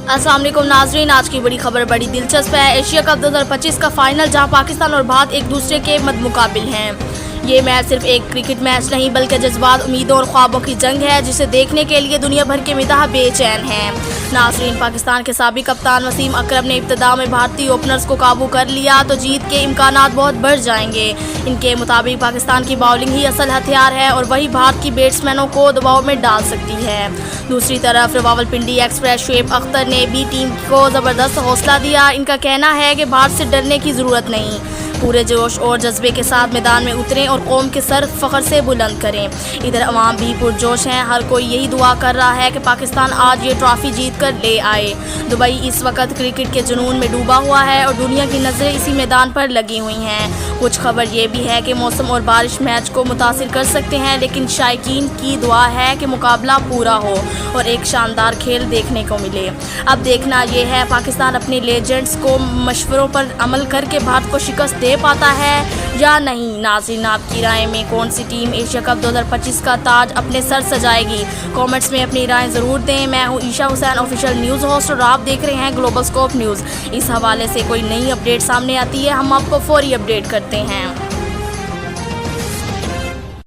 अस्सलाम वालेकुम नाजरीन, आज की बड़ी खबर बड़ी दिलचस्प है। एशिया कप 2025 का फाइनल जहां पाकिस्तान और भारत एक दूसरे के मद्दमुकाबिल हैं। ये मैच सिर्फ एक क्रिकेट मैच नहीं बल्कि जज्बात, उम्मीदों और ख्वाबों की जंग है जिसे देखने के लिए दुनिया भर के मिजाज बेचैन हैं। नाजरीन, पाकिस्तान के साबिक कप्तान वसीम अकरम ने इब्तिदा में भारतीय ओपनर्स को काबू कर लिया तो जीत के इम्कानात बहुत बढ़ जाएंगे। इनके मुताबिक पाकिस्तान की बाउलिंग ही असल हथियार है और वही भारत की बैट्समैनों को दबाव में डाल सकती है। दूसरी तरफ रावलपिंडी एक्सप्रेस शुएब अख्तर ने भी टीम को ज़बरदस्त हौसला दिया। इनका कहना है कि भारत से डरने की ज़रूरत नहीं, पूरे जोश और जज्बे के साथ मैदान में उतरें और कौम के सर फ़ख्र से बुलंद करें। इधर अवाम भी पुरजोश हैं, हर कोई यही दुआ कर रहा है कि पाकिस्तान आज ये ट्रॉफ़ी जीत कर ले आए। दुबई इस वक्त क्रिकेट के जुनून में डूबा हुआ है और दुनिया की नज़रें इसी मैदान पर लगी हुई हैं। कुछ खबर ये भी है कि मौसम और बारिश मैच को मुतासिर कर सकते हैं, लेकिन शायकीन की दुआ है कि मुकाबला पूरा हो और एक शानदार खेल देखने को मिले। अब देखना ये है पाकिस्तान अपने लेजेंड्स को मशवरों पर अमल करके भारत को शिकस्त दे पाता है या नहीं। नाज़रीन, आपकी राय में कौन सी टीम एशिया कप 2025 का ताज अपने सर सजाएगी? कमेंट्स में अपनी राय ज़रूर दें। मैं हूँ Isha Hussain, official news host, और आप देख रहे हैं ग्लोबल स्कोप न्यूज़। इस हवाले से कोई नई अपडेट सामने आती है हम आपको फौरी अपडेट करते हैं।